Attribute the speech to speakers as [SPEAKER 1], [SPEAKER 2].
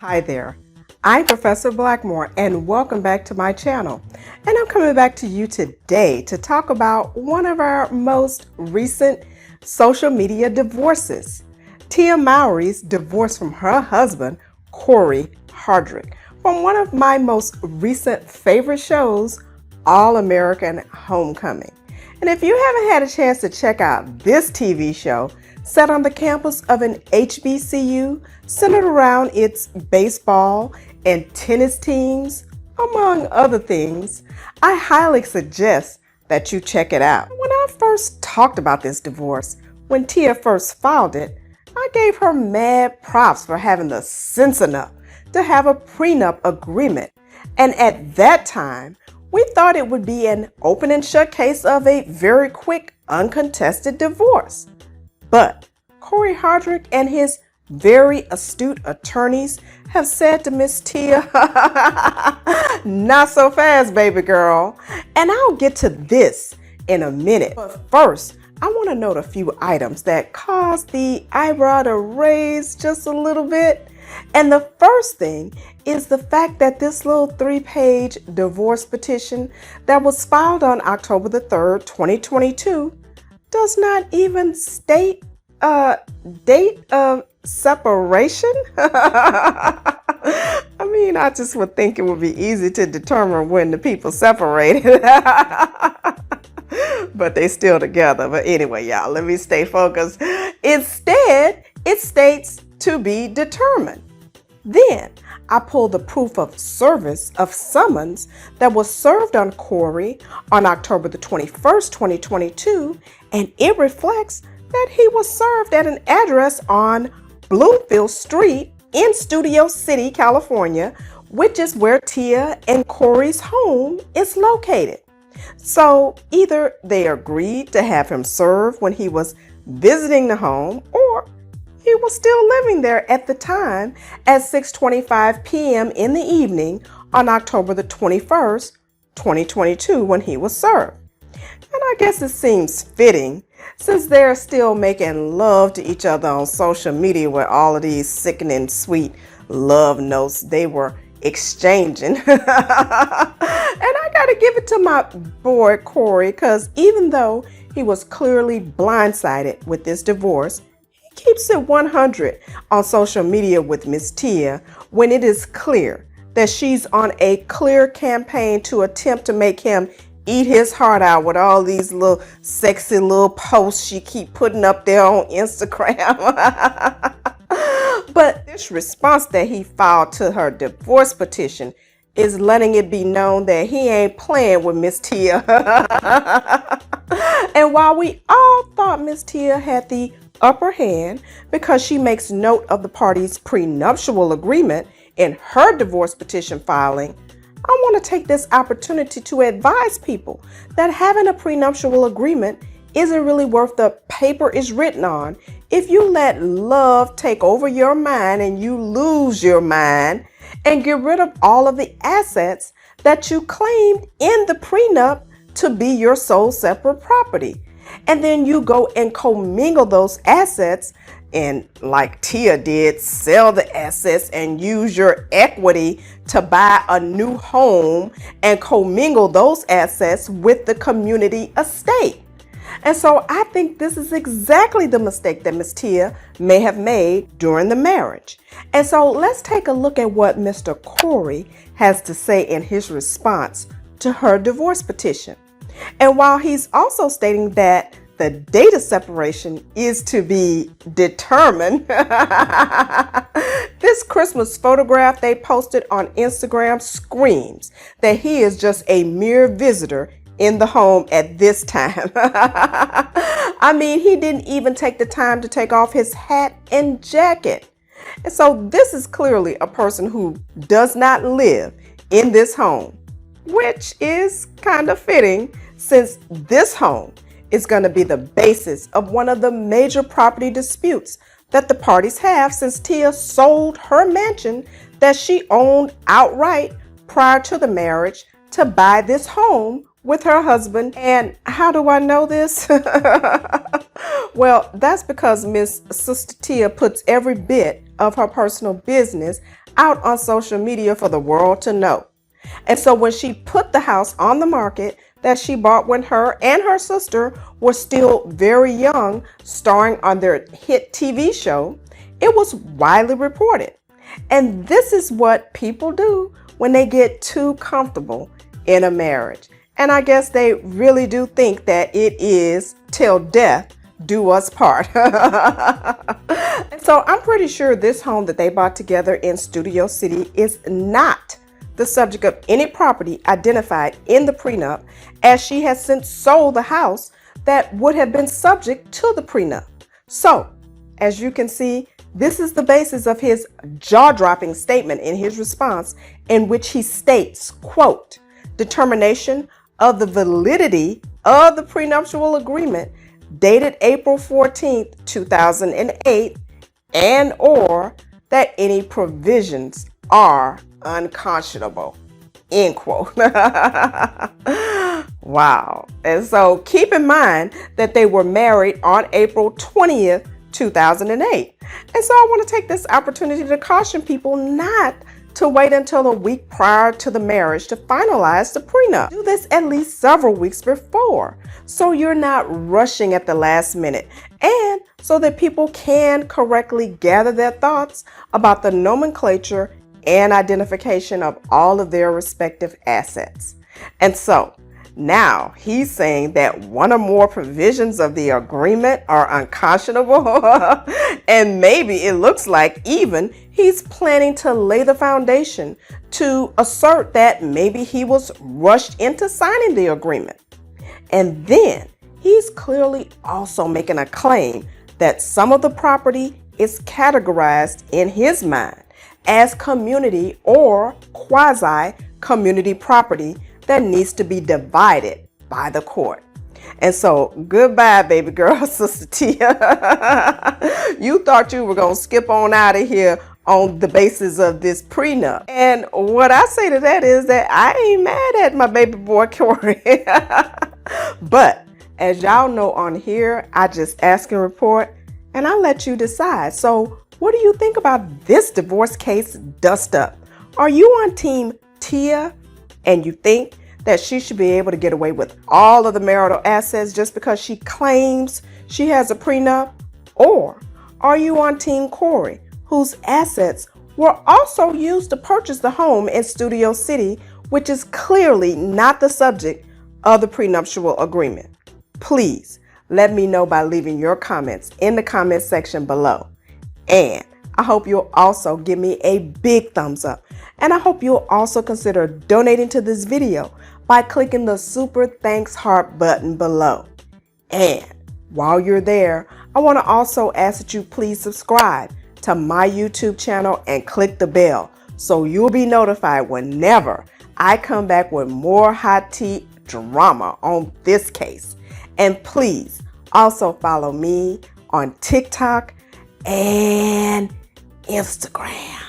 [SPEAKER 1] Hi there, I'm Professor Blackmore and welcome back to my channel. And I'm coming back to you today to talk about one of our most recent social media divorces. Tia Mowry's divorce from her husband, Cory Hardrict, from one of my most recent favorite shows, All American Homecoming. And if you haven't had a chance to check out this TV show, set on the campus of an HBCU centered around its baseball and tennis teams, among other things, I highly suggest that you check it out. When I first talked about this divorce, when Tia first filed it, I gave her mad props for having the sense enough to have a prenup agreement. And at that time, we thought it would be an open and shut case of a very quick, uncontested divorce. But Cory Hardrict and his very astute attorneys have said to Miss Tia, not so fast, baby girl. And I'll get to this in a minute. But first, I want to note a few items that caused the eyebrow to raise just a little bit. And the first thing is the fact that this little 3-page divorce petition that was filed on October the 3rd, 2022, does not even state a date of separation. I mean, I just would think it would be easy to determine when the people separated. But they still together. But anyway, y'all, let me stay focused. Instead, it states to be determined. Then I pulled the proof of service of summons that was served on Cory on October the 21st, 2022, and it reflects that he was served at an address on Bloomfield Street in Studio City, California, which is where Tia and Cory's home is located. So either they agreed to have him served when he was visiting the home, or he was still living there at the time at 6:25 p.m. in the evening on October the 21st, 2022, when he was served. And I guess it seems fitting since they're still making love to each other on social media with all of these sickening sweet love notes they were exchanging. And I gotta give it to my boy Cory, because even though he was clearly blindsided with this divorce, he keeps it 100 on social media with Miss Tia when it is clear that she's on a clear campaign to attempt to make him eat his heart out with all these little sexy little posts she keep putting up there on Instagram. But this response that he filed to her divorce petition is letting it be known that he ain't playing with Miss Tia. And while we all thought Miss Tia had the upper hand because she makes note of the parties' prenuptial agreement in her divorce petition filing, I want to take this opportunity to advise people that having a prenuptial agreement isn't really worth the paper it's written on if you let love take over your mind and you lose your mind and get rid of all of the assets that you claimed in the prenup to be your sole separate property. And then you go and commingle those assets and, like Tia did, sell the assets and use your equity to buy a new home and commingle those assets with the community estate. And so I think this is exactly the mistake that Miss Tia may have made during the marriage. And so let's take a look at what Mr. Cory has to say in his response to her divorce petition. And while he's also stating that the date of separation is to be determined, this Christmas photograph they posted on Instagram screams that he is just a mere visitor in the home at this time. I mean, he didn't even take the time to take off his hat and jacket. And so this is clearly a person who does not live in this home, which is kind of fitting since this home is going to be the basis of one of the major property disputes that the parties have since Tia sold her mansion that she owned outright prior to the marriage to buy this home with her husband. And how do I know this? Well, that's because Miss Sister Tia puts every bit of her personal business out on social media for the world to know. And so when she put the house on the market that she bought when her and her sister were still very young, starring on their hit TV show, it was widely reported. And this is what people do when they get too comfortable in a marriage. And I guess they really do think that it is till death do us part. So I'm pretty sure this home that they bought together in Studio City is not the subject of any property identified in the prenup, as she has since sold the house that would have been subject to the prenup. So, as you can see, this is the basis of his jaw-dropping statement in his response, in which he states, quote, determination of the validity of the prenuptial agreement dated April 14th, 2008, and or that any provisions are unconscionable, end quote. Wow. And so keep in mind that they were married on April 20th, 2008. And so I want to take this opportunity to caution people not to wait until a week prior to the marriage to finalize the prenup. Do this at least several weeks before, so you're not rushing at the last minute, and so that people can correctly gather their thoughts about the nomenclature and identification of all of their respective assets. And so now he's saying that one or more provisions of the agreement are unconscionable, and maybe it looks like even he's planning to lay the foundation to assert that maybe he was rushed into signing the agreement. And then he's clearly also making a claim that some of the property is categorized in his mind as community or quasi-community property that needs to be divided by the court. And so goodbye, baby girl, Sister Tia. You thought you were going to skip on out of here on the basis of this prenup. And what I say to that is that I ain't mad at my baby boy, Cory. But as y'all know on here, I just ask and report, and I let you decide. So what do you think about this divorce case dust up? Are you on team Tia and you think that she should be able to get away with all of the marital assets just because she claims she has a prenup? Or are you on team Cory, whose assets were also used to purchase the home in Studio City, which is clearly not the subject of the prenuptial agreement? Please let me know by leaving your comments in the comment section below. And I hope you'll also give me a big thumbs up. And I hope you'll also consider donating to this video by clicking the super thanks heart button below. And while you're there, I want to also ask that you please subscribe to my YouTube channel and click the bell so you'll be notified whenever I come back with more hot tea drama on this case. And please also follow me on TikTok and Instagram.